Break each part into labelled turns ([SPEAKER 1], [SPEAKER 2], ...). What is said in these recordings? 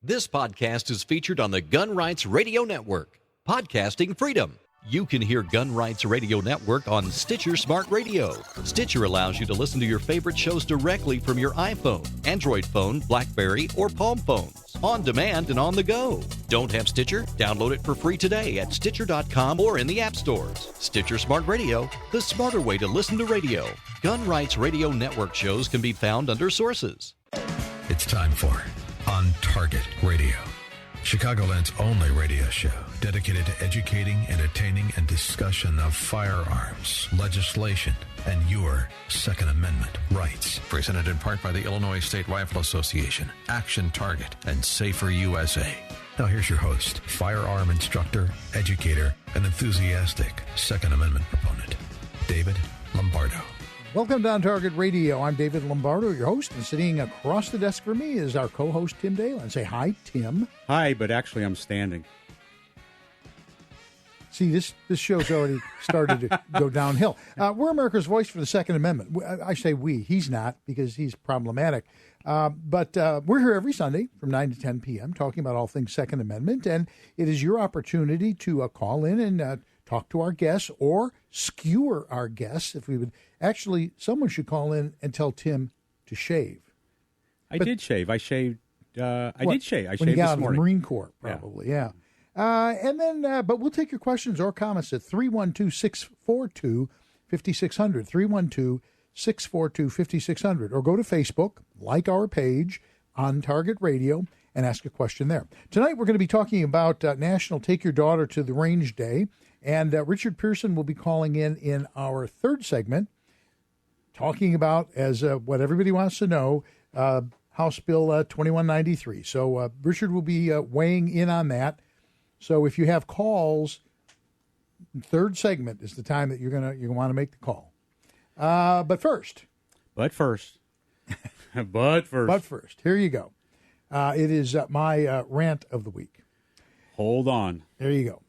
[SPEAKER 1] This podcast is featured on the Gun Rights Radio Network. Podcasting freedom. You can hear Gun Rights Radio Network on Stitcher Smart Radio. Stitcher allows you to listen to your favorite shows directly from your iPhone, Android phone, BlackBerry, or Palm phones, on demand and on the go. Don't have Stitcher? Download it for free today at Stitcher.com or in the app stores. Stitcher Smart Radio, the smarter way to listen to radio. Gun Rights Radio Network shows can be found under sources.
[SPEAKER 2] It's time for On Target Radio, Chicagoland's only radio show dedicated to educating, entertaining, and discussion of firearms, legislation, and your Second Amendment rights. Presented in part by the Illinois State Rifle Association, Action Target, and Safer USA. Now here's your host, firearm instructor, educator, and enthusiastic Second Amendment proponent, David Lombardo.
[SPEAKER 3] Welcome to On Target Radio. I'm David Lombardo, your host, and sitting across the desk from me is our co-host, Tim Dalan. Say hi, Tim.
[SPEAKER 4] Hi, but actually I'm standing.
[SPEAKER 3] See, this show's already started to go downhill. We're America's voice for the Second Amendment. I say we. He's not, because he's problematic. But we're here every Sunday from 9 to 10 p.m. talking about all things Second Amendment, and it is your opportunity to call in and talk to our guests or skewer our guests. If we would actually, someone should call in and tell Tim to shave.
[SPEAKER 4] I did shave. I shaved. I did shave. I
[SPEAKER 3] when you
[SPEAKER 4] shaved
[SPEAKER 3] got
[SPEAKER 4] this
[SPEAKER 3] out of the
[SPEAKER 4] morning.
[SPEAKER 3] Marine Corps, probably. Yeah. And then, but we'll take your questions or comments at 312-642-5600, 312-642-5600, or go to Facebook, like our page, On Target Radio, and ask a question there. Tonight, we're going to be talking about National Take Your Daughter to the Range Day, and Richard Pearson will be calling in our third segment, talking about, as what everybody wants to know, House Bill 2193. So Richard will be weighing in on that. So if you have calls, third segment is the time that you're gonna want to make the call. But first, here you go. It is my rant of the week.
[SPEAKER 4] Hold on.
[SPEAKER 3] There you go.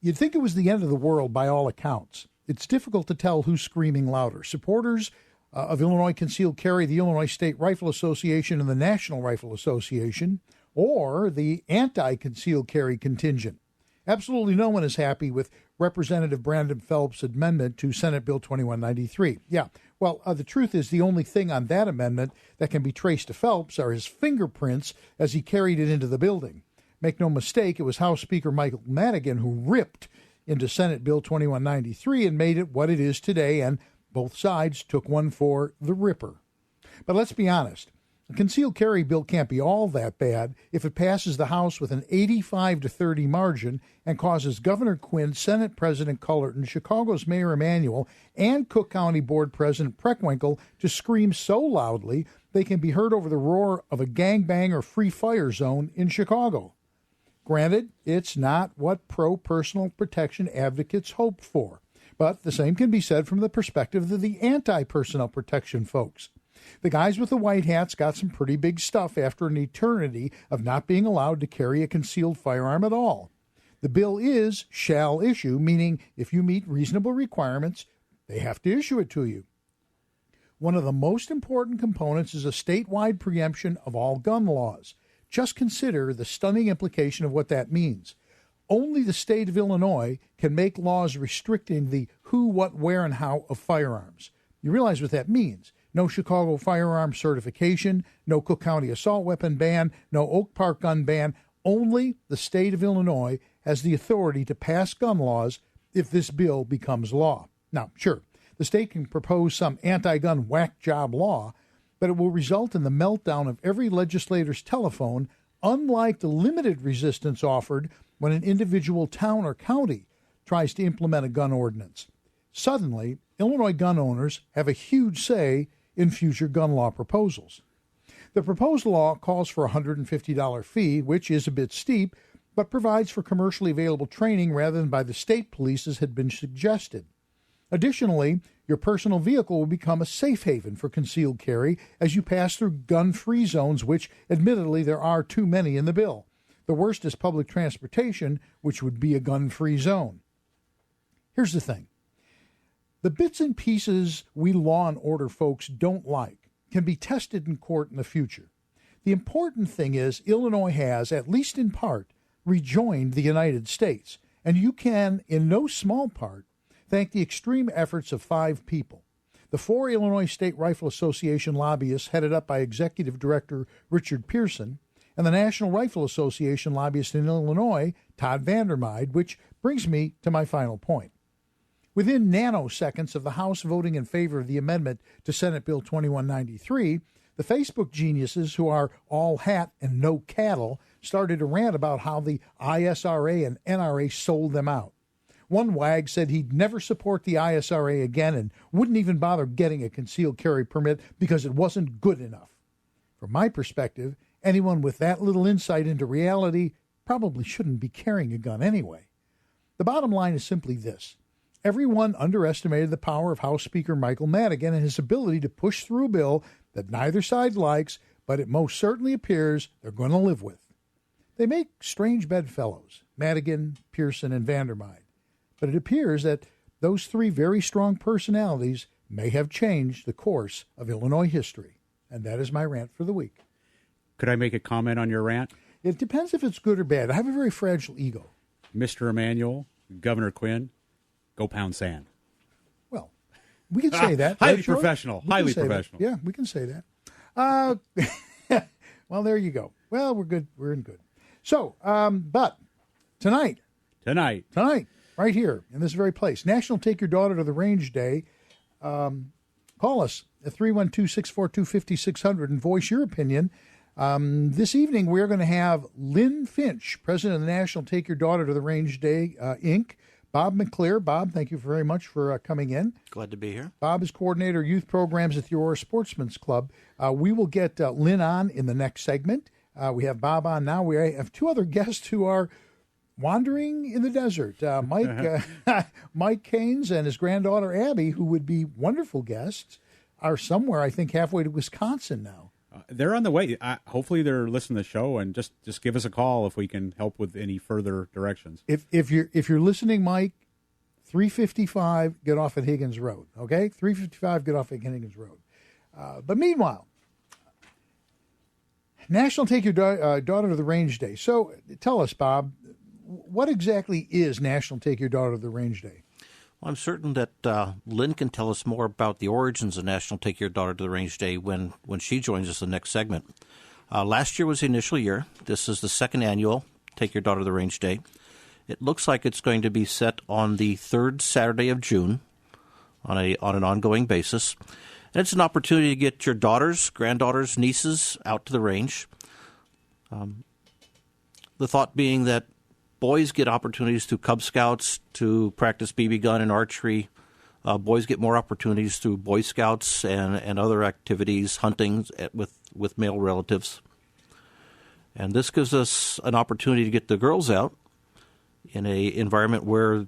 [SPEAKER 3] You'd think it was the end of the world by all accounts. It's difficult to tell who's screaming louder. Supporters of Illinois Concealed Carry, the Illinois State Rifle Association, and the National Rifle Association, or the anti-concealed carry contingent. Absolutely no one is happy with Representative Brandon Phelps' amendment to Senate Bill 2193. Yeah, well, the truth is the only thing on that amendment that can be traced to Phelps are his fingerprints as he carried it into the building. Make no mistake, it was House Speaker Michael Madigan who ripped into Senate Bill 2193 and made it what it is today, and both sides took one for the ripper. But let's be honest. A concealed carry bill can't be all that bad if it passes the House with an 85-30 margin and causes Governor Quinn, Senate President Cullerton, Chicago's Mayor Emanuel, and Cook County Board President Preckwinkle to scream so loudly they can be heard over the roar of a gangbang or free fire zone in Chicago. Granted, it's not what pro-personal protection advocates hope for, but the same can be said from the perspective of the anti-personnel protection folks. The guys with the white hats got some pretty big stuff after an eternity of not being allowed to carry a concealed firearm at all. The bill shall issue, meaning if you meet reasonable requirements, they have to issue it to you. One of the most important components is a statewide preemption of all gun laws. Just consider the stunning implication of what that means. Only the state of Illinois can make laws restricting the who, what, where, and how of firearms. You realize what that means. No Chicago firearm certification, no Cook County assault weapon ban, no Oak Park gun ban. Only the state of Illinois has the authority to pass gun laws if this bill becomes law. Now, sure, the state can propose some anti-gun whack job law, but it will result in the meltdown of every legislator's telephone, unlike the limited resistance offered when an individual town or county tries to implement a gun ordinance. Suddenly, Illinois gun owners have a huge say in future gun law proposals. The proposed law calls for a $150 fee, which is a bit steep, but provides for commercially available training rather than by the state police as had been suggested. Additionally, your personal vehicle will become a safe haven for concealed carry as you pass through gun-free zones, which, admittedly, there are too many in the bill. The worst is public transportation, which would be a gun-free zone. Here's the thing. The bits and pieces we law and order folks don't like can be tested in court in the future. The important thing is Illinois has, at least in part, rejoined the United States. And you can, in no small part, thank the extreme efforts of 5 people. The 4 Illinois State Rifle Association lobbyists headed up by Executive Director Richard Pearson, and the National Rifle Association lobbyist in Illinois, Todd Vandermeide, which brings me to my final point. Within nanoseconds of the House voting in favor of the amendment to Senate Bill 2193, the Facebook geniuses who are all hat and no cattle started to rant about how the ISRA and NRA sold them out. One wag said he'd never support the ISRA again and wouldn't even bother getting a concealed carry permit because it wasn't good enough. From my perspective, anyone with that little insight into reality probably shouldn't be carrying a gun anyway. The bottom line is simply this. Everyone underestimated the power of House Speaker Michael Madigan and his ability to push through a bill that neither side likes, but it most certainly appears they're going to live with. They make strange bedfellows, Madigan, Pearson, and Vandermeide. But it appears that those 3 very strong personalities may have changed the course of Illinois history. And that is my rant for the week.
[SPEAKER 4] Could I make a comment on your rant?
[SPEAKER 3] It depends if it's good or bad. I have a very fragile ego.
[SPEAKER 4] Mr. Emanuel, Governor Quinn, go pound sand.
[SPEAKER 3] Well, we can say that.
[SPEAKER 4] Highly
[SPEAKER 3] right, George?
[SPEAKER 4] professional.
[SPEAKER 3] We
[SPEAKER 4] Highly
[SPEAKER 3] can say
[SPEAKER 4] professional.
[SPEAKER 3] that. Yeah, we can say that. Well, there you go. Well, we're good. We're in good. So, but tonight, right here in this very place, National Take Your Daughter to the Range Day. Call us at 312-642-5600 and voice your opinion. This evening, we're going to have Lynn Finch, president of the National Take Your Daughter to the Range Day, Inc., Bob McLear. Bob, thank you very much for coming in.
[SPEAKER 5] Glad to be here.
[SPEAKER 3] Bob is coordinator of youth programs at the Aurora Sportsman's Club. We will get Lynn on in the next segment. We have Bob on now. We have 2 other guests who are wandering in the desert. Mike Caines and his granddaughter Abbey, who would be wonderful guests, are somewhere, I think, halfway to Wisconsin now.
[SPEAKER 4] They're on the way. Hopefully they're listening to the show, and just give us a call if we can help with any further directions.
[SPEAKER 3] If you're listening, Mike, 355, get off at Higgins Road, okay? 355, get off at Higgins Road. But meanwhile, National Take Your Daughter to the Range Day. So tell us, Bob, what exactly is National Take Your Daughter to the Range Day?
[SPEAKER 5] Well, I'm certain that Lynn can tell us more about the origins of National Take Your Daughter to the Range Day when she joins us in the next segment. Last year was the initial year. This is the second annual Take Your Daughter to the Range Day. It looks like it's going to be set on the 3rd Saturday of June on an ongoing basis. And it's an opportunity to get your daughters, granddaughters, nieces out to the range. The thought being that boys get opportunities through Cub Scouts to practice BB gun and archery. Boys get more opportunities through Boy Scouts and other activities, hunting with male relatives. And this gives us an opportunity to get the girls out in an environment where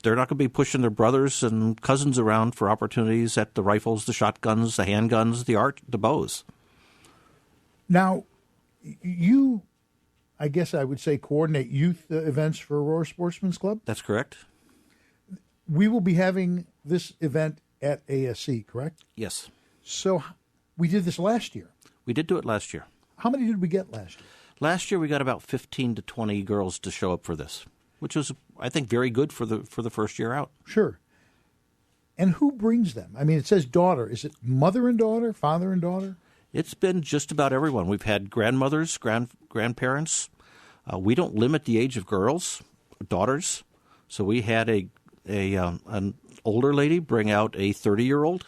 [SPEAKER 5] they're not going to be pushing their brothers and cousins around for opportunities at the rifles, the shotguns, the handguns, the bows.
[SPEAKER 3] Now, you, I guess I would say, coordinate youth events for Aurora Sportsman's Club?
[SPEAKER 5] That's correct.
[SPEAKER 3] We will be having this event at ASC, correct?
[SPEAKER 5] Yes.
[SPEAKER 3] So we did this last year.
[SPEAKER 5] We did do it last year.
[SPEAKER 3] How many did we get last year?
[SPEAKER 5] Last year we got about 15 to 20 girls to show up for this, which was, I think, very good for the first year out.
[SPEAKER 3] Sure. And who brings them? I mean, it says daughter. Is it mother and daughter, father and daughter?
[SPEAKER 5] It's been just about everyone. We've had grandmothers, grandparents. We don't limit the age of girls, daughters. So we had an older lady bring out a 30-year-old.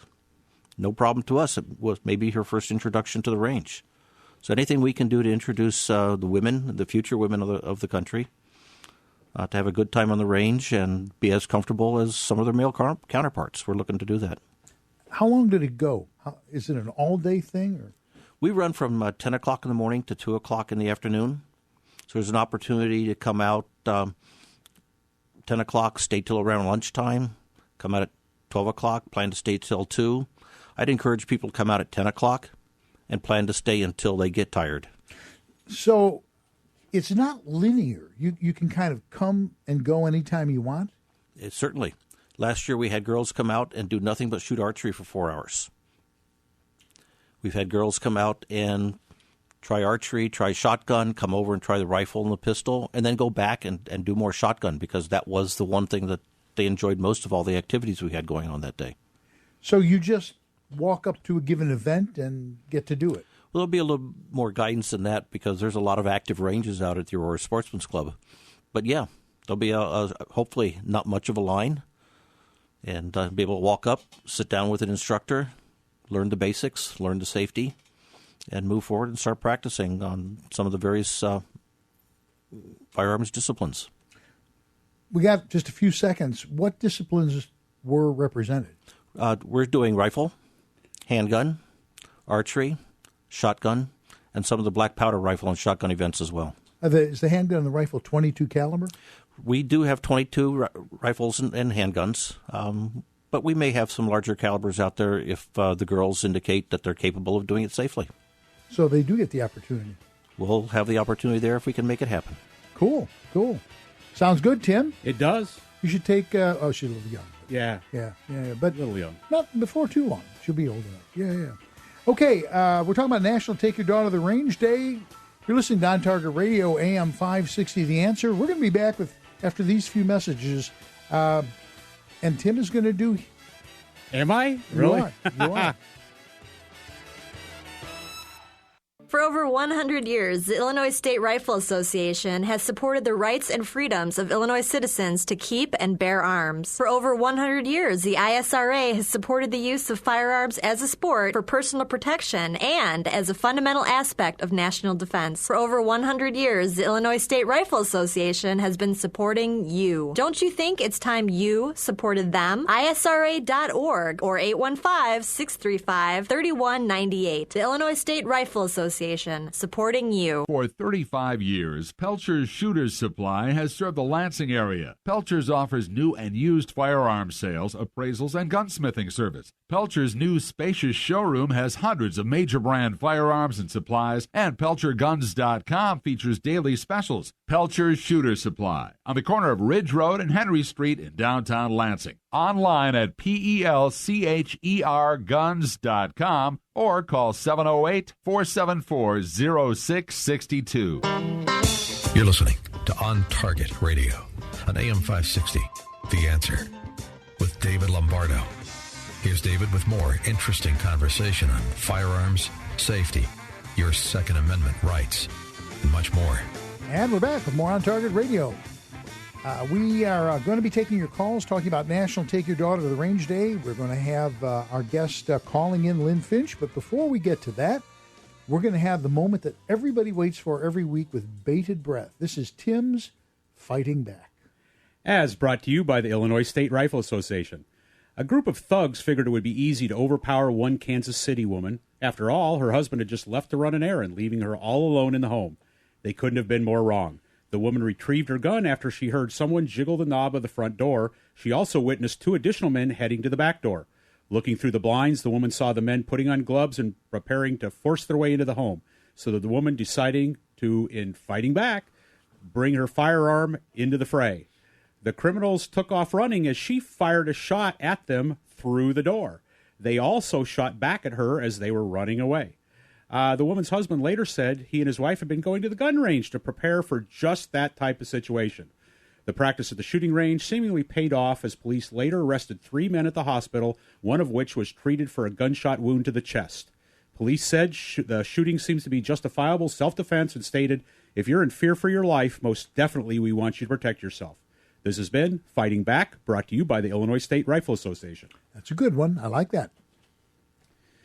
[SPEAKER 5] No problem to us. It was maybe her first introduction to the range. So anything we can do to introduce the women, the future women of the country, to have a good time on the range and be as comfortable as some of their male counterparts. We're looking to do that.
[SPEAKER 3] How long did it go? Is it an all-day thing? Or?
[SPEAKER 5] We run from 10 o'clock in the morning to 2 o'clock in the afternoon. So there's an opportunity to come out 10 o'clock, stay till around lunchtime, come out at 12 o'clock, plan to stay till 2. I'd encourage people to come out at 10 o'clock and plan to stay until they get tired.
[SPEAKER 3] So it's not linear. You can kind of come and go anytime you want?
[SPEAKER 5] Certainly. Last year we had girls come out and do nothing but shoot archery for 4 hours. We've had girls come out and try archery, try shotgun, come over and try the rifle and the pistol, and then go back and do more shotgun, because that was the one thing that they enjoyed most of all the activities we had going on that day.
[SPEAKER 3] So you just walk up to a given event and get to do it?
[SPEAKER 5] Well, there'll be a little more guidance than that, because there's a lot of active ranges out at the Aurora Sportsman's Club. But yeah, there'll be hopefully not much of a line, and be able to walk up, sit down with an instructor, learn the basics, learn the safety, and move forward and start practicing on some of the various firearms disciplines.
[SPEAKER 3] We got just a few seconds. What disciplines were represented?
[SPEAKER 5] We're doing rifle, handgun, archery, shotgun, and some of the black powder rifle and shotgun events as well.
[SPEAKER 3] Is the handgun and the rifle 22 caliber?
[SPEAKER 5] We do have 22 rifles and handguns, but we may have some larger calibers out there if the girls indicate that they're capable of doing it safely.
[SPEAKER 3] So they do get the opportunity.
[SPEAKER 5] We'll have the opportunity there if we can make it happen.
[SPEAKER 3] Cool. Sounds good, Tim.
[SPEAKER 4] It does.
[SPEAKER 3] You should take, she's a little young.
[SPEAKER 4] Yeah.
[SPEAKER 3] Yeah, but
[SPEAKER 4] A little young.
[SPEAKER 3] Not before too long. She'll be old enough. Yeah. Okay, we're talking about National Take Your Daughter to the Range Day. You're listening to On Target Radio, AM 560, The Answer. We're going to be back after these few messages, and Tim is going to do...
[SPEAKER 4] Am I? Really?
[SPEAKER 3] You are.
[SPEAKER 6] For over 100 years, the Illinois State Rifle Association has supported the rights and freedoms of Illinois citizens to keep and bear arms. For over 100 years, the ISRA has supported the use of firearms as a sport for personal protection and as a fundamental aspect of national defense. For over 100 years, the Illinois State Rifle Association has been supporting you. Don't you think it's time you supported them? ISRA.org or 815-635-3198. The Illinois State Rifle Association, supporting you.
[SPEAKER 7] For 35 years, Pelcher's Shooters Supply has served the Lansing area. Pelcher's offers new and used firearms sales, appraisals, and gunsmithing service. Pelcher's new spacious showroom has hundreds of major brand firearms and supplies, and PelcherGuns.com features daily specials. Pelcher's Shooter Supply on the corner of Ridge Road and Henry Street in downtown Lansing. Online at PelcherGuns.com or call 708-474-0662.
[SPEAKER 2] You're listening to On Target Radio on AM 560, The Answer, with David Lombardo. Here's David with more interesting conversation on firearms, safety, your Second Amendment rights, and much more.
[SPEAKER 3] And we're back with more On Target Radio. We are going to be taking your calls, talking about National Take Your Daughter to the Range Day. We're going to have our guest calling in, Lynn Finch. But before we get to that, we're going to have the moment that everybody waits for every week with bated breath. This is Tim's Fighting Back.
[SPEAKER 4] As brought to you by the Illinois State Rifle Association. A group of thugs figured it would be easy to overpower one Kansas City woman. After all, her husband had just left to run an errand, leaving her all alone in the home. They couldn't have been more wrong. The woman retrieved her gun after she heard someone jiggle the knob of the front door. She also witnessed two additional men heading to the back door. Looking through the blinds, the woman saw the men putting on gloves and preparing to force their way into the home. So that the woman deciding to, in fighting back, bring her firearm into the fray. The criminals took off running as she fired a shot at them through the door. They also shot back at her as they were running away. The woman's husband later said he and his wife had been going to the gun range to prepare for just that type of situation. The practice at the shooting range seemingly paid off as police later arrested 3 men at the hospital, one of which was treated for a gunshot wound to the chest. Police said the shooting seems to be justifiable self-defense and stated, if you're in fear for your life, most definitely we want you to protect yourself. This has been Fighting Back, brought to you by the Illinois State Rifle Association.
[SPEAKER 3] That's a good one. I like that.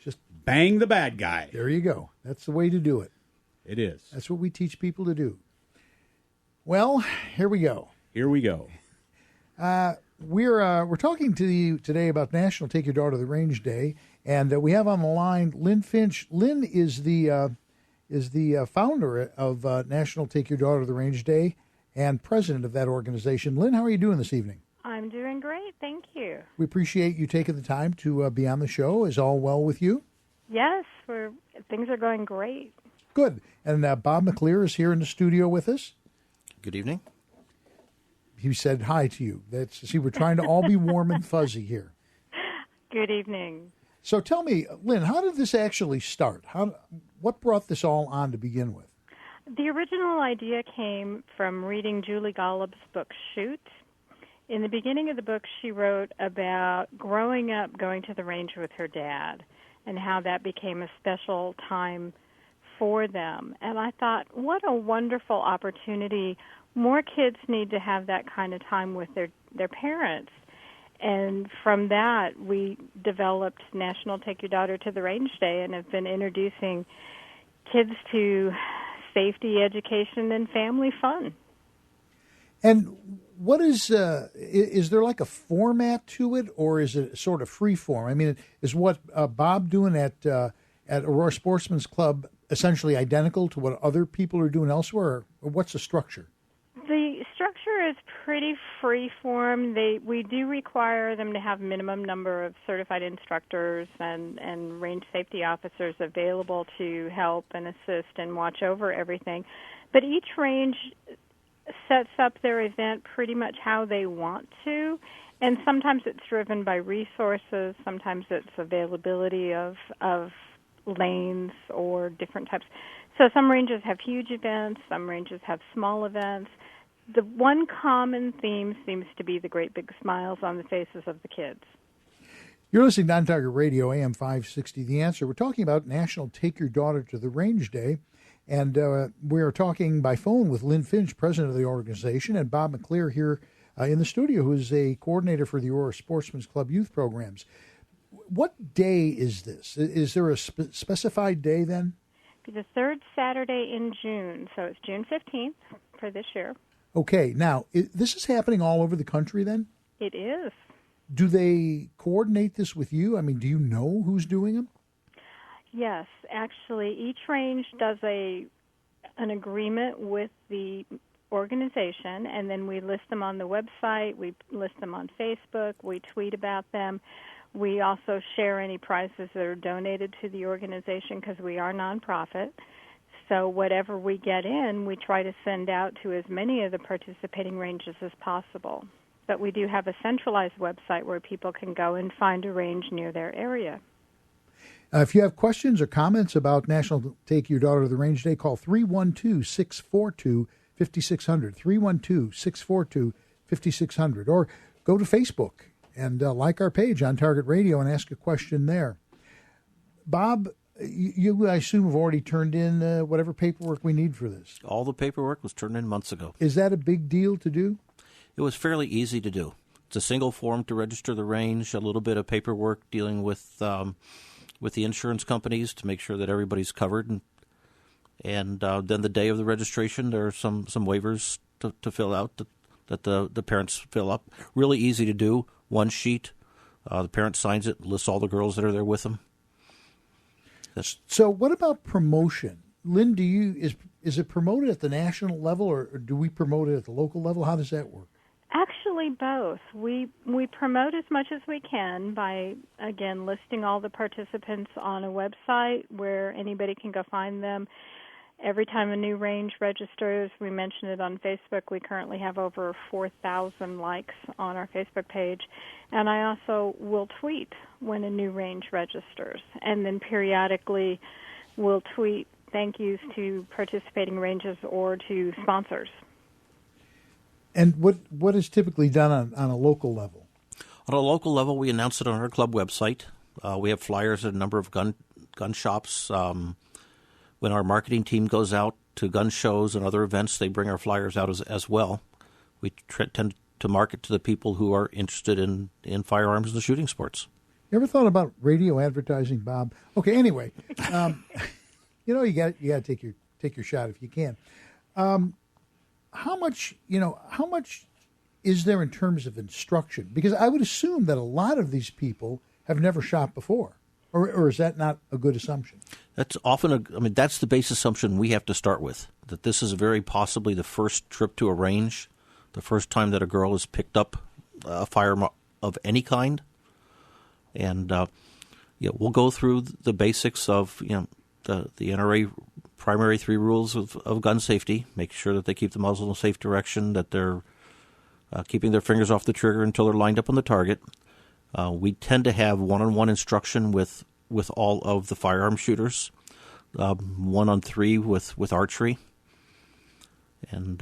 [SPEAKER 3] Just
[SPEAKER 4] bang the bad guy.
[SPEAKER 3] There you go. That's the way to do it.
[SPEAKER 4] It is.
[SPEAKER 3] That's what we teach people to do. Well, here we go.
[SPEAKER 4] Here we go.
[SPEAKER 3] We're talking to you today about National Take Your Daughter to the Range Day, and we have on the line Lynn Finch. Lynn is the founder of National Take Your Daughter to the Range Day and president of that organization. Lynn, how are you doing this evening?
[SPEAKER 8] I'm doing great, thank you.
[SPEAKER 3] We appreciate you taking the time to be on the show. Is all well with you?
[SPEAKER 8] Yes, things are going great.
[SPEAKER 3] Good. And Bob McLear is here in the studio with us.
[SPEAKER 5] Good evening.
[SPEAKER 3] He said hi to you. We're trying to all be warm and fuzzy here.
[SPEAKER 8] Good evening.
[SPEAKER 3] So tell me, Lynn, how did this actually start? What brought this all on to begin with?
[SPEAKER 8] The original idea came from reading Julie Gollub's book, Shoot. In the beginning of the book, she wrote about growing up going to the range with her dad and how that became a special time for them. And I thought, what a wonderful opportunity. More kids need to have that kind of time with their parents. And from that, we developed National Take Your Daughter to the Range Day and have been introducing kids to safety, education, and family fun.
[SPEAKER 3] And what is there like a format to it, or is it sort of free form? I mean, is what Bob doing at Aurora Sportsman's Club essentially identical to what other people are doing elsewhere, or what's the structure?
[SPEAKER 8] The structure is pretty free form. We do require them to have minimum number of certified instructors and range safety officers available to help and assist and watch over everything. But each range sets up their event pretty much how they want to, and sometimes it's driven by resources, sometimes it's availability of lanes or different types. So some ranges have huge events, some ranges have small events. The one common theme seems to be the great big smiles on the faces of the kids.
[SPEAKER 3] You're listening to On Target Radio, AM 560, The Answer. We're talking about National Take Your Daughter to the Range Day, and we are talking by phone with Lynn Finch, president of the organization, and Bob McLear here in the studio, who is a coordinator for the Aurora Sportsman's Club youth programs. What day is this? Is there a specified day then?
[SPEAKER 8] It's the third Saturday in June, so it's June 15th for this year.
[SPEAKER 3] Okay, now, this is happening all over the country then?
[SPEAKER 8] It is.
[SPEAKER 3] Do they coordinate this with you? I mean, do you know who's doing them?
[SPEAKER 8] Yes, actually, each range does an agreement with the organization, and then we list them on the website, we list them on Facebook, we tweet about them. We also share any prizes that are donated to the organization because we are nonprofit. So whatever we get in, we try to send out to as many of the participating ranges as possible. But we do have a centralized website where people can go and find a range near their area.
[SPEAKER 3] If you have questions or comments about National Take Your Daughter to the Range Day, call 312-642-5600, 312-642-5600, or go to Facebook and like our page on Target Radio and ask a question there. Bob, you, I assume, have already turned in whatever paperwork we need for this.
[SPEAKER 5] All the paperwork was turned in months ago.
[SPEAKER 3] Is that a big deal to do?
[SPEAKER 5] It was fairly easy to do. It's a single form to register the range, a little bit of paperwork dealing with the insurance companies to make sure that everybody's covered, and then the day of the registration, there are some waivers to fill out that the parents fill up. Really easy to do. One sheet. The parent signs it, lists all the girls that are there with them.
[SPEAKER 3] So what about promotion? Lynn, is it promoted at the national level, or do we promote it at the local level? How does that work?
[SPEAKER 8] Actually, both. We promote as much as we can by, again, listing all the participants on a website where anybody can go find them. Every time a new range registers, we mention it on Facebook. We currently have over 4,000 likes on our Facebook page. And I also will tweet when a new range registers. And then periodically we'll tweet thank yous to participating ranges or to sponsors.
[SPEAKER 5] And what is typically done on a local level? On a local level, we announce it on our club website. We have flyers at a number of gun shops. When our marketing team goes out to gun shows and other events, they bring our flyers out as well. We tend to market to the people who are interested in firearms and the shooting sports.
[SPEAKER 3] You ever thought about radio advertising, Bob? Okay, anyway, you got to take your shot if you can. How much is there in terms of instruction? Because I would assume that a lot of these people have never shot before. Or is that not a good assumption?
[SPEAKER 5] That's often that's the base assumption we have to start with, that this is very possibly the first trip to a range, the first time that a girl has picked up a firearm of any kind. And we'll go through the basics of the NRA primary 3 rules of gun safety. Make sure that they keep the muzzle in a safe direction, that they're keeping their fingers off the trigger until they're lined up on the target. We tend to have one-on-one instruction with all of the firearm shooters, 1-on-3 with archery. And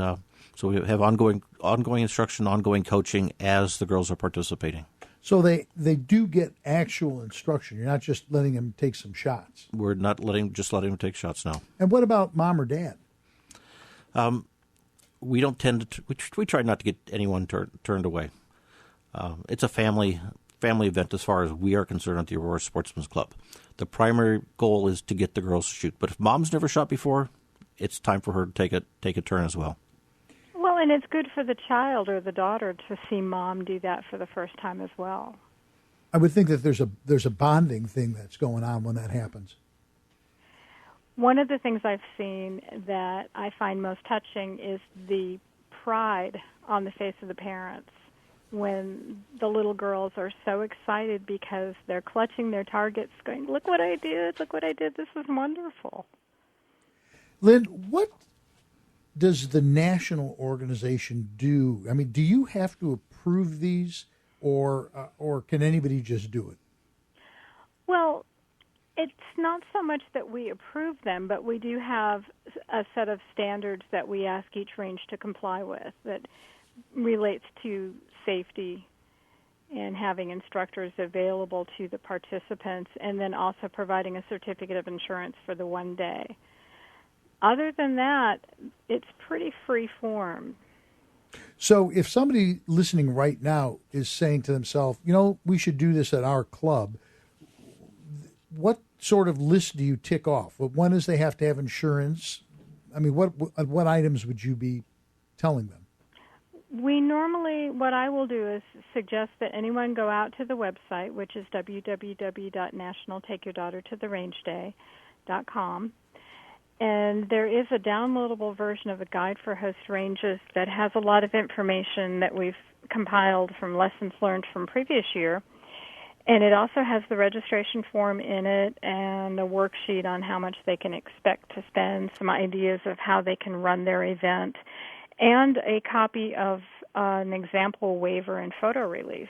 [SPEAKER 5] so we have ongoing instruction, ongoing coaching as the girls are participating.
[SPEAKER 3] So they do get actual instruction. You're not just letting them take some shots.
[SPEAKER 5] We're not letting them take shots now.
[SPEAKER 3] And what about mom or dad?
[SPEAKER 5] We don't tend to. We try not to get anyone turned away. It's a family event as far as we are concerned at the Aurora Sportsman's Club. The primary goal is to get the girls to shoot. But if mom's never shot before, it's time for her to take a turn as well.
[SPEAKER 8] Well, and it's good for the child or the daughter to see mom do that for the first time as well.
[SPEAKER 3] I would think that there's a bonding thing that's going on when that happens.
[SPEAKER 8] One of the things I've seen that I find most touching is the pride on the face of the parents when the little girls are so excited because they're clutching their targets going, look what I did, this was wonderful.
[SPEAKER 3] Lynn, what does the national organization do? I mean, do you have to approve these, or can anybody just do it?
[SPEAKER 8] Well, it's not so much that we approve them, but we do have a set of standards that we ask each range to comply with that relates to safety and having instructors available to the participants, and then also providing a certificate of insurance for the 1 day. Other than that, it's pretty free form.
[SPEAKER 3] So if somebody listening right now is saying to themselves, we should do this at our club, what sort of list do you tick off? One is they have to have insurance. I mean, what items would you be telling them?
[SPEAKER 8] What I will do is suggest that anyone go out to the website, which is www.nationaltakeyourdaughtertotherangeday.com. And there is a downloadable version of a guide for host ranges that has a lot of information that we've compiled from lessons learned from previous year. And it also has the registration form in it and a worksheet on how much they can expect to spend, some ideas of how they can run their event, and a copy of an example waiver and photo release.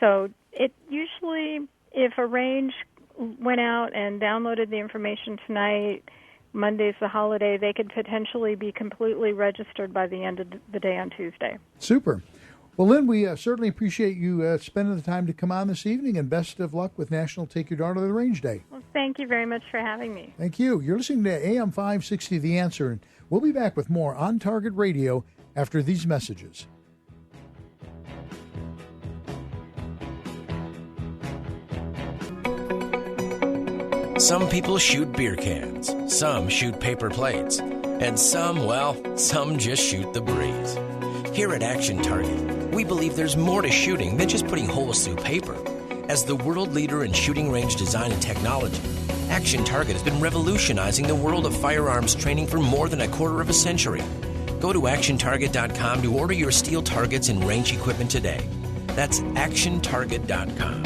[SPEAKER 8] So it usually, if a range went out and downloaded the information tonight, Monday's the holiday, they could potentially be completely registered by the end of the day on Tuesday.
[SPEAKER 3] Super. Well, Lynn, we certainly appreciate you spending the time to come on this evening, and best of luck with National Take Your Daughter to the Range Day.
[SPEAKER 8] Well, thank you very much for having me.
[SPEAKER 3] Thank you. You're listening to AM 560 The Answer, and we'll be back with more On Target Radio after these messages.
[SPEAKER 9] Some people shoot beer cans, some shoot paper plates, and some just shoot the breeze. Here at Action Target, we believe there's more to shooting than just putting holes through paper. As the world leader in shooting range design and technology, Action Target has been revolutionizing the world of firearms training for more than a quarter of a century. Go to ActionTarget.com to order your steel targets and range equipment today. That's ActionTarget.com.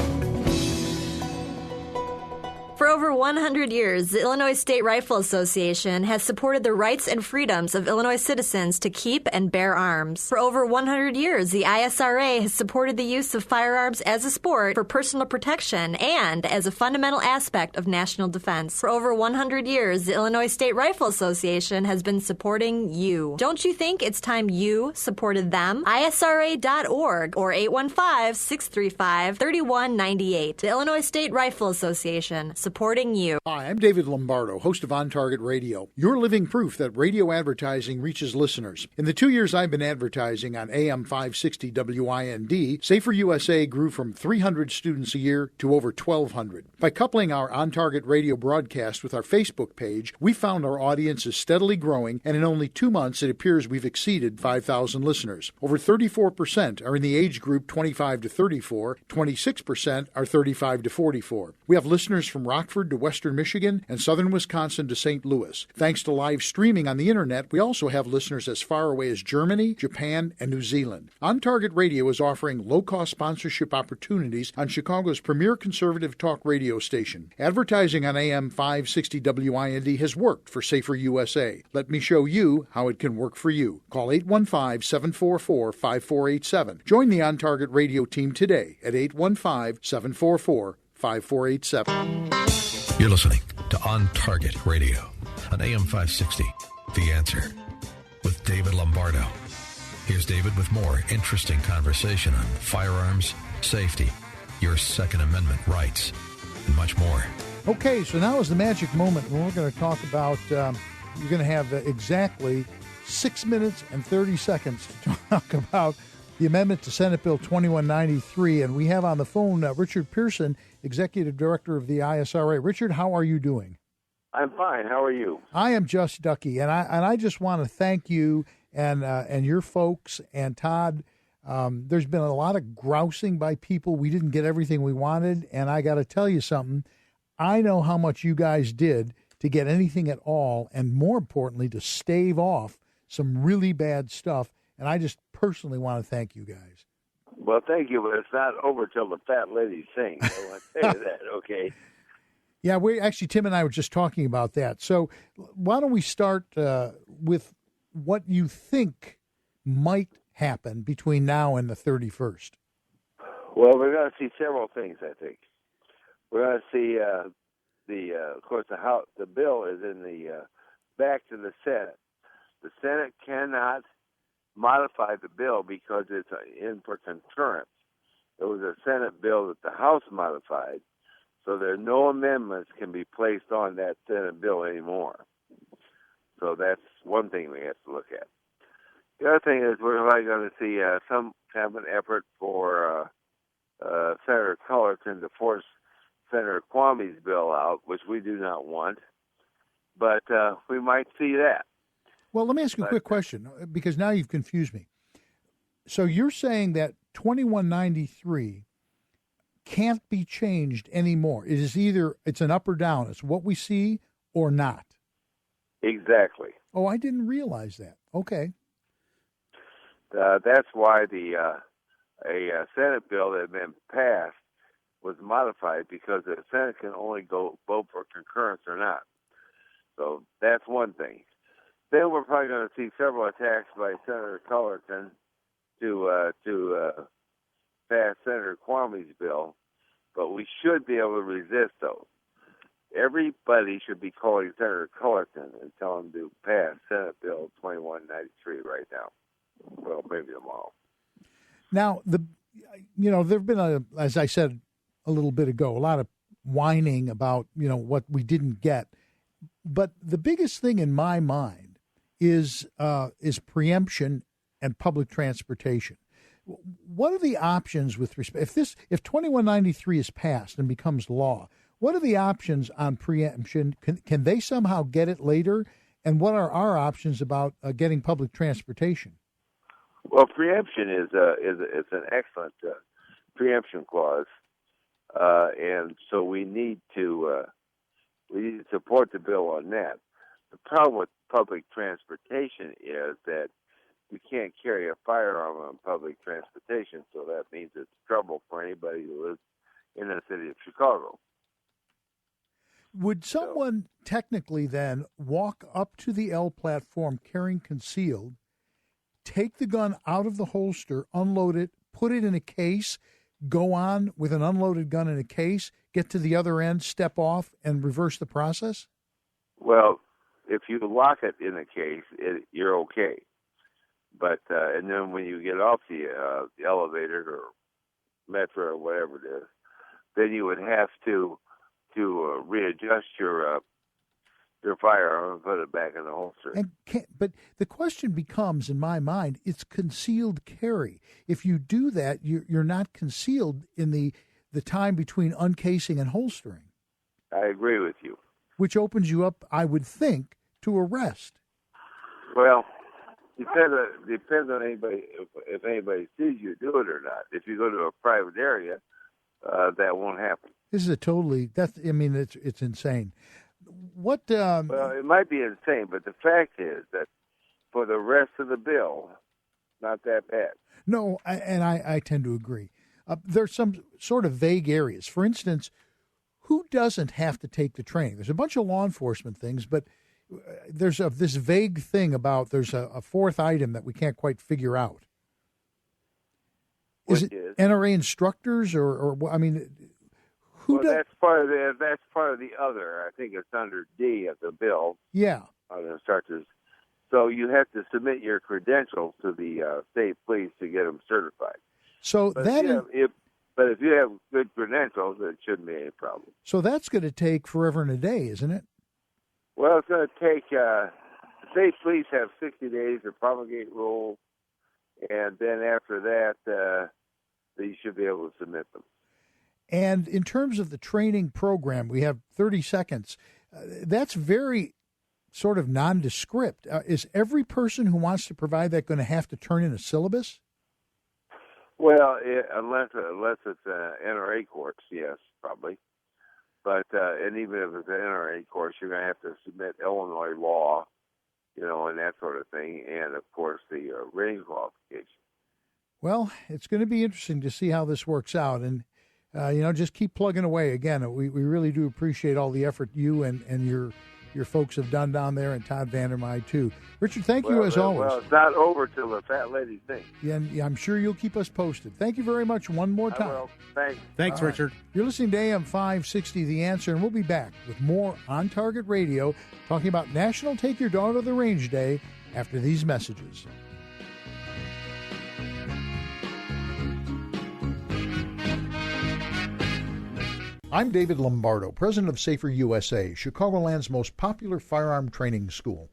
[SPEAKER 6] For over 100 years, the Illinois State Rifle Association has supported the rights and freedoms of Illinois citizens to keep and bear arms. For over 100 years, the ISRA has supported the use of firearms as a sport for personal protection and as a fundamental aspect of national defense. For over 100 years, the Illinois State Rifle Association has been supporting you. Don't you think it's time you supported them? ISRA.org or 815-635-3198. The Illinois State Rifle Association, supporting you.
[SPEAKER 3] Hi, I'm David Lombardo, host of On Target Radio. You're living proof that radio advertising reaches listeners. In the 2 years I've been advertising on AM 560 WIND, Safer USA grew from 300 students a year to over 1,200. By coupling our On Target Radio broadcast with our Facebook page, we found our audience is steadily growing, and in only 2 months it appears we've exceeded 5,000 listeners. Over 34% are in the age group 25 to 34, 26% are 35 to 44. We have listeners from Rockford, Hartford to Western Michigan and southern Wisconsin to St. Louis. Thanks to live streaming on the internet, we also have listeners as far away as Germany, Japan, and New Zealand. On Target Radio is offering low-cost sponsorship opportunities on Chicago's premier conservative talk radio station. Advertising on AM 560 WIND has worked for Safer USA. Let me show you how it can work for you. Call 815-744-5487. Join the On Target Radio team today at 815-744-5487.
[SPEAKER 2] You're listening to On Target Radio on AM 560, The Answer, with David Lombardo. Here's David with more interesting conversation on firearms, safety, your Second Amendment rights, and much more.
[SPEAKER 3] Okay, so now is the magic moment when we're going to talk about, you're going to have exactly 6 minutes and 30 seconds to talk about the amendment to Senate Bill 2193. And we have on the phone Richard Pearson, Executive Director of the ISRA. Richard, how are you doing?
[SPEAKER 10] I'm fine. How are you?
[SPEAKER 3] I am just ducky, and I just want to thank you and your folks and Todd. There's been a lot of grousing by people. We didn't get everything we wanted, and I got to tell you something. I know how much you guys did to get anything at all, and more importantly, to stave off some really bad stuff. And I just personally want to thank you guys.
[SPEAKER 10] Well, thank you, but it's not over till the fat lady sings. I want to tell you that, okay?
[SPEAKER 3] Yeah, Tim and I were just talking about that. So why don't we start with what you think might happen between now and the 31st?
[SPEAKER 10] Well, we're going to see several things, I think. We're going to see of course, the bill is in the back to the Senate. The Senate cannot modify the bill because it's in for concurrence. There was a Senate bill that the House modified, so there are no amendments can be placed on that Senate bill anymore. So that's one thing we have to look at. The other thing is we're probably going to see some kind of an effort for Senator Cullerton to force Senator Kwame's bill out, which we do not want, but we might see that.
[SPEAKER 3] Well, let me ask you a quick question, because now you've confused me. So you're saying that 2193 can't be changed anymore. It is it's an up or down. It's what we see or not.
[SPEAKER 10] Exactly.
[SPEAKER 3] Oh, I didn't realize that. Okay.
[SPEAKER 10] That's why a Senate bill that had been passed was modified, because the Senate can only vote for concurrence or not. So that's one thing. Then we're probably going to see several attacks by Senator Cullerton to pass Senator Kwame's bill, but we should be able to resist those. Everybody should be calling Senator Cullerton and tell him to pass Senate Bill 2193 right now. Well, maybe tomorrow.
[SPEAKER 3] Now, there have been, as I said a little bit ago, a lot of whining about, what we didn't get. But the biggest thing in my mind is preemption and public transportation. What are the options with respect, if 2193 is passed and becomes law, what are the options on preemption? Can they somehow get it later? And what are our options about getting public transportation?
[SPEAKER 10] Well, preemption is an excellent preemption clause, and so we need to support the bill on that. The problem with public transportation is that you can't carry a firearm on public transportation, so that means it's trouble for anybody who lives in the city of Chicago.
[SPEAKER 3] Would someone technically then walk up to the L platform carrying concealed, take the gun out of the holster, unload it, put it in a case, go on with an unloaded gun in a case, get to the other end, step off, and reverse the process?
[SPEAKER 10] Well, if you lock it in a case, you're okay. But and then when you get off the elevator or metro or whatever it is, then you would have to readjust your firearm and put it back in the holster.
[SPEAKER 3] But the question becomes, in my mind, it's concealed carry. If you do that, you're not concealed in the time between uncasing and holstering.
[SPEAKER 10] I agree with you.
[SPEAKER 3] Which opens you up, I would think, to arrest.
[SPEAKER 10] Well, depends on anybody, if anybody sees you do it or not. If you go to a private area, that won't happen.
[SPEAKER 3] This is it's insane. What?
[SPEAKER 10] Well, it might be insane, but the fact is that for the rest of the bill, not that bad.
[SPEAKER 3] No, I tend to agree. There's some sort of vague areas. For instance, who doesn't have to take the training? There's a bunch of law enforcement things, but there's this vague thing about there's a fourth item that we can't quite figure out. Is it NRA instructors or I mean, who does?
[SPEAKER 10] That's part of the other. I think it's under D of the bill.
[SPEAKER 3] Yeah.
[SPEAKER 10] The instructors. So you have to submit your credentials to the state police to get them certified.
[SPEAKER 3] So
[SPEAKER 10] but if you have good credentials, it shouldn't be any problem.
[SPEAKER 3] So that's going to take forever and a day, isn't it?
[SPEAKER 10] Well, it's going to take. The state police have 60 days to promulgate rules, and then after that, you should be able to submit them.
[SPEAKER 3] And in terms of the training program, we have 30 seconds. That's very sort of nondescript. Is every person who wants to provide that going to have to turn in a syllabus?
[SPEAKER 10] Well, unless it's an NRA course, yes, probably. But and even if it's an NRA course, you're going to have to submit Illinois law, and that sort of thing, and of course the rating qualification. Well, it's going to be interesting to see how this works out, and just keep plugging away. Again, we really do appreciate all the effort you and your folks have done down there, and Todd Vandermeide, too. Richard, thank you as always. Well, it's not over till the fat lady sings. Yeah, I'm sure you'll keep us posted. Thank you very much one more time. Well, thanks.
[SPEAKER 4] Thanks, Richard.
[SPEAKER 3] You're listening to AM 560, The Answer, and we'll be back with more On Target Radio, talking about National Take Your Daughter to the Range Day after these messages. I'm David Lombardo, president of Safer USA, Chicagoland's most popular firearm training school.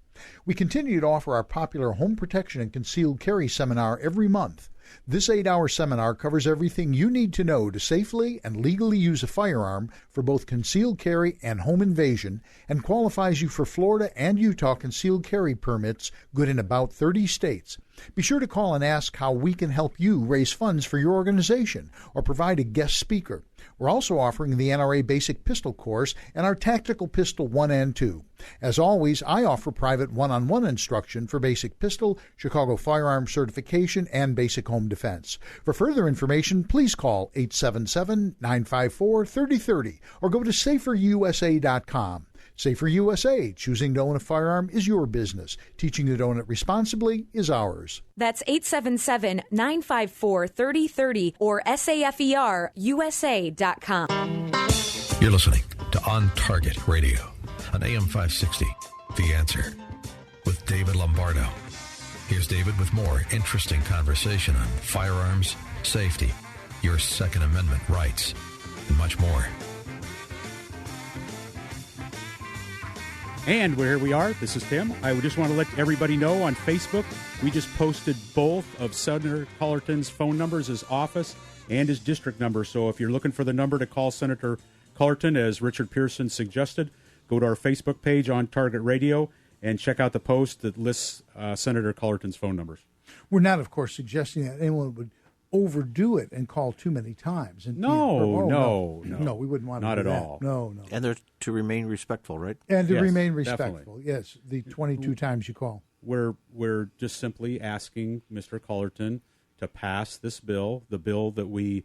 [SPEAKER 3] We continue to offer our popular home protection and concealed carry seminar every month. This 8-hour seminar covers everything you need to know to safely and legally use a firearm for both concealed carry and home invasion, and qualifies you for Florida and Utah concealed carry permits good in about 30 states. Be sure to call and ask how we can help you raise funds for your organization or provide a guest speaker. We're also offering the NRA Basic Pistol Course and our Tactical Pistol 1 and 2. As always, I offer private one-on-one instruction for Basic Pistol, Chicago Firearm Certification, and Basic Home Defense. For further information, please call 877-954-3030 or go to saferusa.com. Safer USA, choosing to own a firearm is your business. Teaching you to own it responsibly is ours.
[SPEAKER 11] That's 877-954-3030 or saferusa.com.
[SPEAKER 2] You're listening to On Target Radio on AM 560, The Answer, with David Lombardo. Here's David with more interesting conversation on firearms, safety, your Second Amendment rights, and much more.
[SPEAKER 4] And here we are. This is Tim. I just want to let everybody know on Facebook, we just posted both of Senator Cullerton's phone numbers, his office and his district number. So if you're looking for the number to call Senator Cullerton, as Richard Pearson suggested, go to our Facebook page On Target Radio and check out the post that lists Senator Cullerton's phone numbers.
[SPEAKER 3] We're not, of course, suggesting that anyone would overdo it and call too many times. And
[SPEAKER 4] No,
[SPEAKER 3] we wouldn't want to
[SPEAKER 4] not
[SPEAKER 3] do
[SPEAKER 4] at
[SPEAKER 3] that.
[SPEAKER 4] all.
[SPEAKER 3] No.
[SPEAKER 5] And they're to remain respectful, right?
[SPEAKER 3] And to
[SPEAKER 4] Yes,
[SPEAKER 3] remain respectful.
[SPEAKER 4] definitely.
[SPEAKER 3] Yes, the 22 times you call.
[SPEAKER 4] We're just simply asking Mr. Cullerton to pass this bill, the bill that we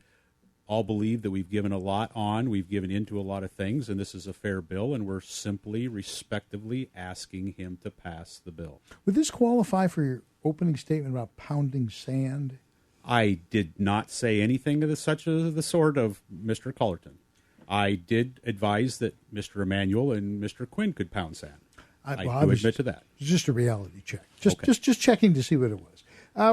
[SPEAKER 4] all believe that we've given a lot on. We've given into a lot of things, and this is a fair bill, and we're simply, respectively asking him to pass the bill.
[SPEAKER 3] Would this qualify for your opening statement about pounding sand?
[SPEAKER 4] I did not say anything of the sort of Mr. Cullerton. I did advise that Mr. Emanuel and Mr. Quinn could pound sand. I do admit to that.
[SPEAKER 3] Just a reality check. Just checking to see what it was.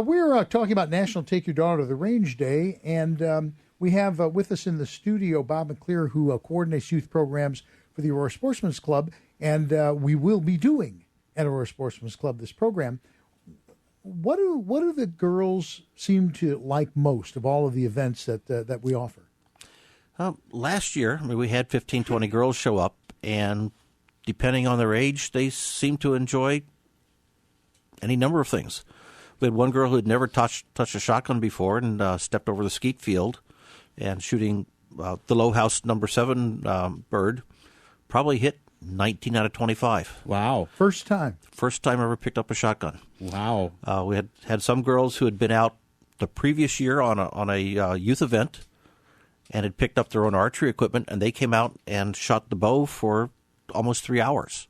[SPEAKER 3] We're talking about National Take Your Daughter to the Range Day, and we have with us in the studio Bob McLear, who coordinates youth programs for the Aurora Sportsman's Club, and we will be doing at Aurora Sportsman's Club this program. What do the girls seem to like most of all of the events that we offer?
[SPEAKER 5] Last year, we had 15, 20 girls show up, and depending on their age, they seem to enjoy any number of things. We had one girl who had never touched a shotgun before and stepped over the skeet field and shooting the low house number 7 bird probably hit 19 out of 25.
[SPEAKER 3] Wow. First time
[SPEAKER 5] I ever picked up a shotgun.
[SPEAKER 4] Wow.
[SPEAKER 5] We had some girls who had been out the previous year on a youth event and had picked up their own archery equipment, and they came out and shot the bow for almost 3 hours.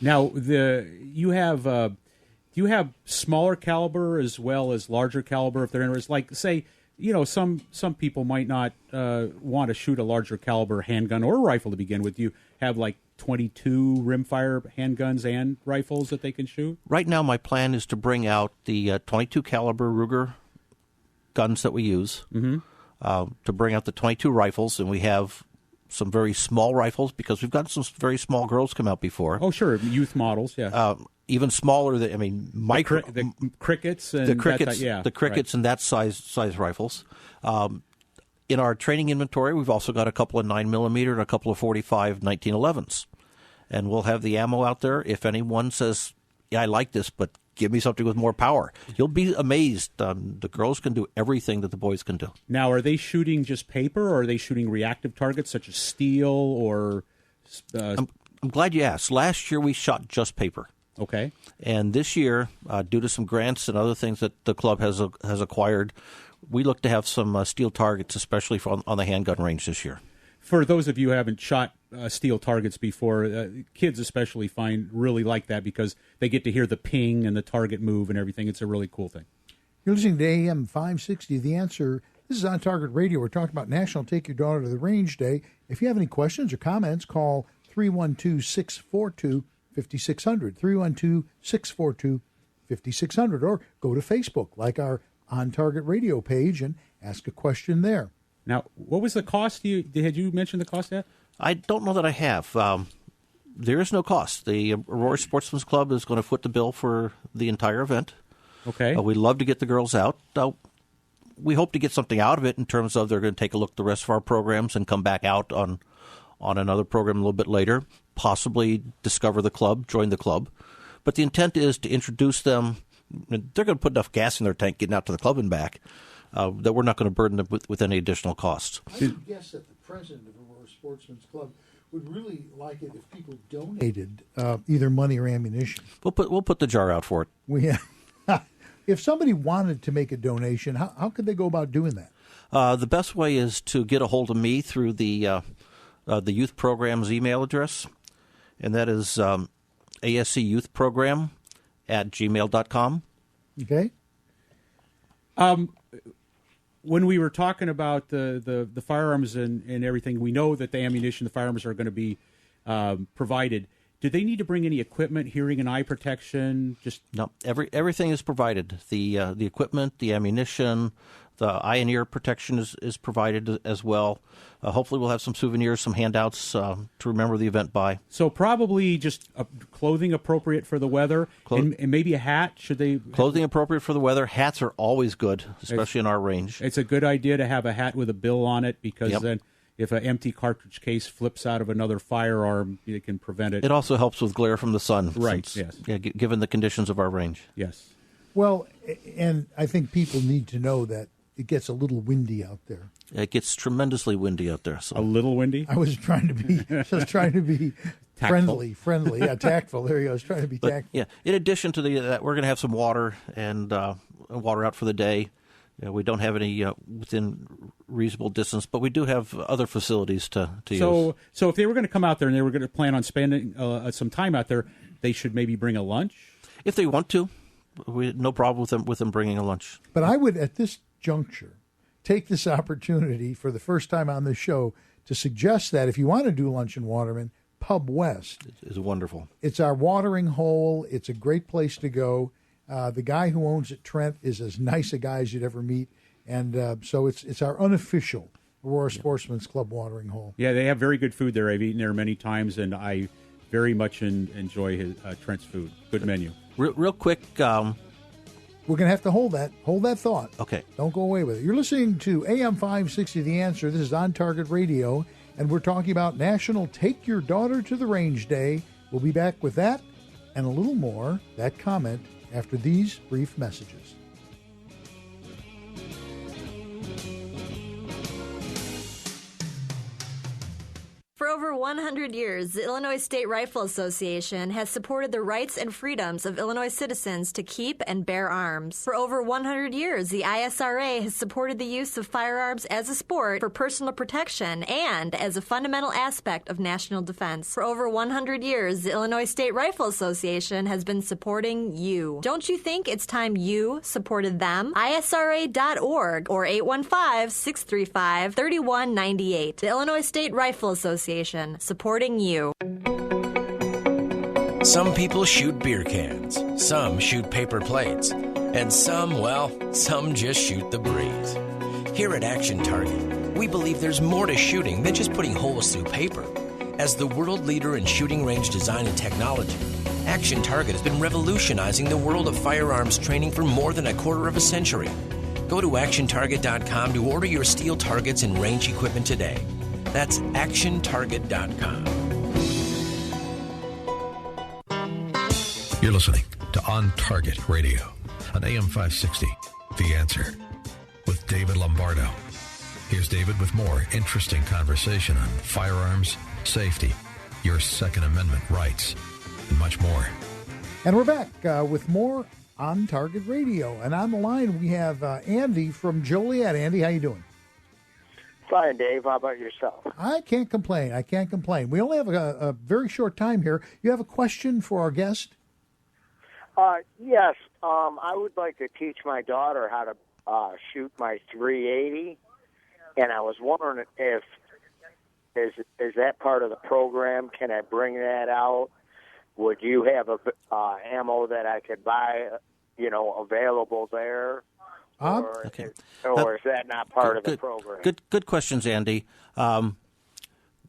[SPEAKER 4] Now, do you have smaller caliber as well as larger caliber if they're interested? Like, say, some people might not want to shoot a larger caliber handgun or rifle to begin with. Do you have like 22 rimfire handguns and rifles that they can shoot?
[SPEAKER 5] Right now, my plan is to bring out the 22 caliber Ruger guns that we use, to bring out the 22 rifles, and we have some very small rifles because we've got some very small girls come out before.
[SPEAKER 4] Oh, sure, youth models, yeah.
[SPEAKER 5] Even smaller than micro
[SPEAKER 4] the crickets and
[SPEAKER 5] the crickets,
[SPEAKER 4] the
[SPEAKER 5] crickets,
[SPEAKER 4] right.
[SPEAKER 5] and that size rifles. In our training inventory, we've also got a couple of 9mm and a couple of 45 1911s, and we'll have the ammo out there. If anyone says, "Yeah, I like this, but give me something with more power," you'll be amazed. The girls can do everything that the boys can do.
[SPEAKER 4] Now, are they shooting just paper, or are they shooting reactive targets such as steel or?
[SPEAKER 5] I'm glad you asked. Last year we shot just paper.
[SPEAKER 4] Okay.
[SPEAKER 5] And this year, due to some grants and other things that the club has acquired, we look to have some steel targets, especially on the handgun range this year.
[SPEAKER 4] For those of you who haven't shot steel targets before, kids especially really like that because they get to hear the ping and the target move and everything. It's a really cool thing.
[SPEAKER 3] You're listening to AM 560, The Answer. This is On Target Radio. We're talking about National Take Your Daughter to the Range Day. If you have any questions or comments, call 312-642-5600, 312-642-5600, or go to Facebook, like our On Target Radio page, and ask a question there.
[SPEAKER 4] Now, what was the cost? Had you mentioned the cost yet?
[SPEAKER 5] I don't know that I have. There is no cost. The Aurora Sportsman's Club is going to foot the bill for the entire event.
[SPEAKER 4] Okay.
[SPEAKER 5] We love to get the girls out. We hope to get something out of it in terms of they're going to take a look at the rest of our programs and come back out on another program a little bit later, possibly discover the club, join the club. But the intent is to introduce them. They're going to put enough gas in their tank getting out to the club and back that we're not going to burden them with any additional costs.
[SPEAKER 3] I would guess that the president of Aurora Sportsman's Club would really like it if people donated either money or ammunition.
[SPEAKER 5] We'll put the jar out for it.
[SPEAKER 3] If somebody wanted to make a donation, how could they go about doing that?
[SPEAKER 5] The best way is to get a hold of me through the youth program's email address, and that is ascyouthprogram@gmail.com.
[SPEAKER 3] Okay.
[SPEAKER 4] When we were talking about the firearms and everything, we know that the ammunition, the firearms are going to be provided. Do they need to bring any equipment, hearing and eye protection?
[SPEAKER 5] No, everything is provided. The equipment, the ammunition, the eye and ear protection is provided as well. Hopefully we'll have some souvenirs, some handouts to remember the event by.
[SPEAKER 4] So probably just clothing appropriate for the weather, and maybe a hat. Should they?
[SPEAKER 5] Clothing appropriate for the weather. Hats are always good, especially in our range.
[SPEAKER 4] It's a good idea to have a hat with a bill on it because then if an empty cartridge case flips out of another firearm, it can prevent it.
[SPEAKER 5] It also helps with glare from the sun.
[SPEAKER 4] Right,
[SPEAKER 5] yes. Yeah, given the conditions of our range.
[SPEAKER 4] Yes.
[SPEAKER 3] Well, and I think people need to know that it gets a little windy out there.
[SPEAKER 5] It gets tremendously windy out there. So.
[SPEAKER 4] A little windy?
[SPEAKER 3] I was trying to be friendly. Yeah, tactful. There you go. I was trying to be tactful.
[SPEAKER 5] Yeah. In addition to that, we're going to have some water and water out for the day. We don't have any within reasonable distance, but we do have other facilities to use.
[SPEAKER 4] So if they were going to come out there and they were going to plan on spending some time out there, they should maybe bring a lunch?
[SPEAKER 5] If they want to. No problem with them bringing a lunch.
[SPEAKER 3] But I would, at this juncture, take this opportunity for the first time on this show to suggest that if you want to do lunch in Waterman, Pub West
[SPEAKER 5] is wonderful.
[SPEAKER 3] It's our watering hole. It's a great place to go. The guy who owns it, Trent, is as nice a guy as you'd ever meet, and so it's our unofficial Aurora Sportsman's Club watering hole.
[SPEAKER 4] Yeah, they have very good food there. I've eaten there many times, and I very much enjoy Trent's food. Good menu.
[SPEAKER 5] Real quick.
[SPEAKER 3] We're going to have to hold that thought.
[SPEAKER 5] Okay.
[SPEAKER 3] Don't go away with it. You're listening to AM 560, The Answer. This is On Target Radio, and we're talking about National Take Your Daughter to the Range Day. We'll be back with that and a little more, that comment, after these brief messages.
[SPEAKER 6] over 100 years, the Illinois State Rifle Association has supported the rights and freedoms of Illinois citizens to keep and bear arms. For over 100 years, the ISRA has supported the use of firearms as a sport for personal protection and as a fundamental aspect of national defense. For over 100 years, the Illinois State Rifle Association has been supporting you. Don't you think it's time you supported them? ISRA.org or 815-635-3198. The Illinois State Rifle Association, supporting you.
[SPEAKER 9] Some people shoot beer cans, some shoot paper plates, and some, well, some just shoot the breeze. Here at Action Target, we believe there's more to shooting than just putting holes through paper. As the world leader in shooting range design and technology, Action Target has been revolutionizing the world of firearms training for more than a quarter of a century. Go to actiontarget.com to order your steel targets and range equipment today. That's actiontarget.com.
[SPEAKER 2] You're listening to On Target Radio on AM 560, The Answer, with David Lombardo. Here's David with more interesting conversation on firearms, safety, your Second Amendment rights, and much more.
[SPEAKER 3] And we're back with more On Target Radio. And on the line, we have Andy from Joliet. Andy, how you doing?
[SPEAKER 12] Fine, Dave. How about yourself?
[SPEAKER 3] I can't complain. We only have a very short time here. You have a question for our guest?
[SPEAKER 12] Yes. I would like to teach my daughter how to shoot my 380, and I was wondering if is that part of the program? Can I bring that out? Would you have ammo that I could buy, available there? Or is that not part of the program?
[SPEAKER 5] Good questions, Andy. One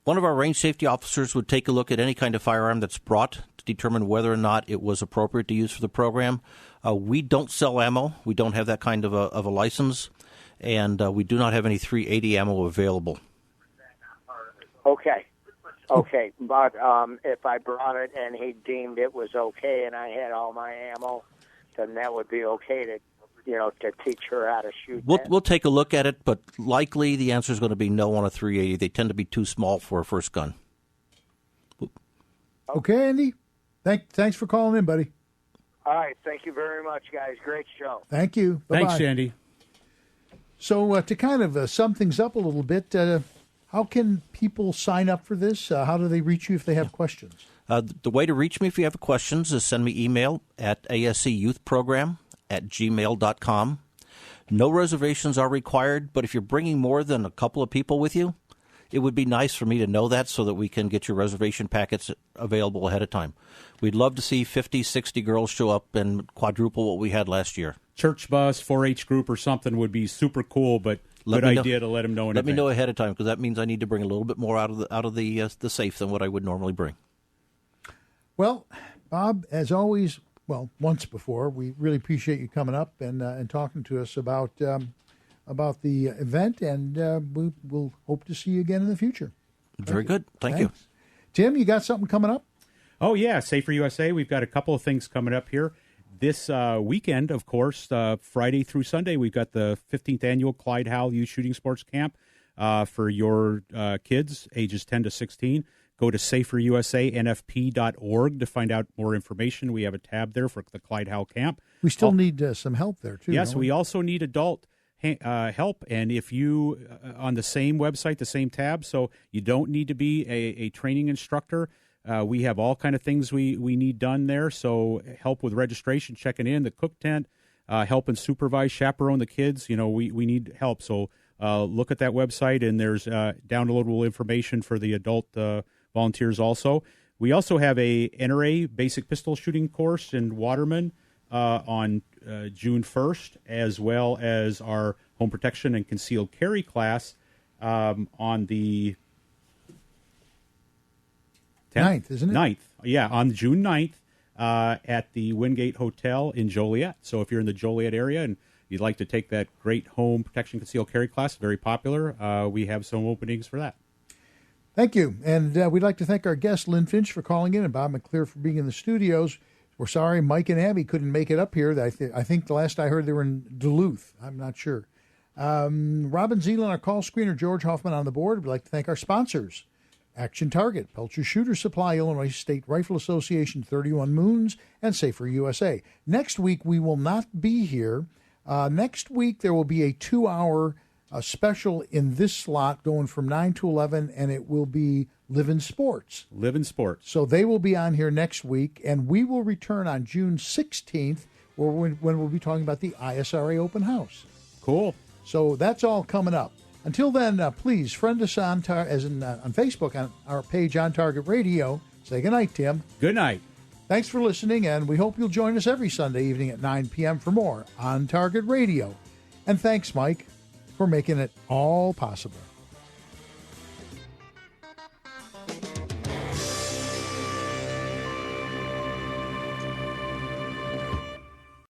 [SPEAKER 5] of our range safety officers would take a look at any kind of firearm that's brought to determine whether or not it was appropriate to use for the program. We don't sell ammo. We don't have that kind of a license, and we do not have any 380 ammo available.
[SPEAKER 12] Okay. But if I brought it and he deemed it was okay and I had all my ammo, then that would be okay to teach her how to shoot.
[SPEAKER 5] We'll take a look at it, but likely the answer is going to be no on a 380. They tend to be too small for a first gun.
[SPEAKER 3] Okay, Andy. Thanks for calling in, buddy.
[SPEAKER 12] All right. Thank you very much, guys. Great show.
[SPEAKER 3] Thank you. Bye-bye.
[SPEAKER 4] Thanks, Andy.
[SPEAKER 3] So to kind of sum things up a little bit, how can people sign up for this? How do they reach you if they have questions?
[SPEAKER 5] The way to reach me if you have questions is send me email at ascyouthprogram@gmail.com. No reservations are required, but if you're bringing more than a couple of people with you, it would be nice for me to know that so that we can get your reservation packets available ahead of time. We'd love to see 50, 60 girls show up and quadruple what we had last year.
[SPEAKER 4] Church bus, 4-H group or something would be super cool, but good idea to let them know in advance.
[SPEAKER 5] Let me know ahead of time, because that means I need to bring a little bit more out of the safe than what I would normally bring. Well,
[SPEAKER 3] Bob, as always, once before, we really appreciate you coming up and talking to us about the event, and we will hope to see you again in the future.
[SPEAKER 5] Very good. Thank you.
[SPEAKER 3] Tim, you got something coming up?
[SPEAKER 4] Oh, yeah. Safer USA. We've got a couple of things coming up here. This weekend, of course, Friday through Sunday, we've got the 15th annual Clyde Howell Youth Shooting Sports Camp for your kids ages 10 to 16. Go to saferusanfp.org to find out more information. We have a tab there for the Clyde Howell Camp.
[SPEAKER 3] We still need some help there, too.
[SPEAKER 4] Yes, we also need adult help. And if you, on the same website, the same tab, so you don't need to be a training instructor. We have all kind of things we need done there. So help with registration, checking in, the cook tent, help and supervise, chaperone the kids. We need help. So look at that website, and there's downloadable information for the adult volunteers also. We also have a NRA basic pistol shooting course in Waterman on June 1st, as well as our home protection and concealed carry class on the
[SPEAKER 3] 9th, isn't it?
[SPEAKER 4] 9th, yeah, on June 9th at the Wingate Hotel in Joliet. So if you're in the Joliet area and you'd like to take that great home protection concealed carry class, very popular, we have some openings for that.
[SPEAKER 3] Thank you. And we'd like to thank our guest, Lynn Finch, for calling in, and Bob McLear for being in the studios. We're sorry Mike and Abby couldn't make it up here. I think the last I heard they were in Duluth. I'm not sure. Robin Zeeland, our call screener, George Hoffman on the board. We'd like to thank our sponsors. Action Target, Pelcher Shooter Supply, Illinois State Rifle Association, 31 Moons, and Safer USA. Next week, we will not be here. Next week, there will be a 2-hour special in this slot going from 9 to 11, and it will be Live in Sports.
[SPEAKER 4] Live in Sports.
[SPEAKER 3] So they will be on here next week, and we will return on June 16th, when we'll be talking about the ISRA Open House.
[SPEAKER 4] Cool.
[SPEAKER 3] So that's all coming up. Until then, please friend us on Facebook on our page On Target Radio. Say goodnight, Tim.
[SPEAKER 4] Good night.
[SPEAKER 3] Thanks for listening, and we hope you'll join us every Sunday evening at 9 p.m. for more On Target Radio. And thanks, Mike, for making it all possible.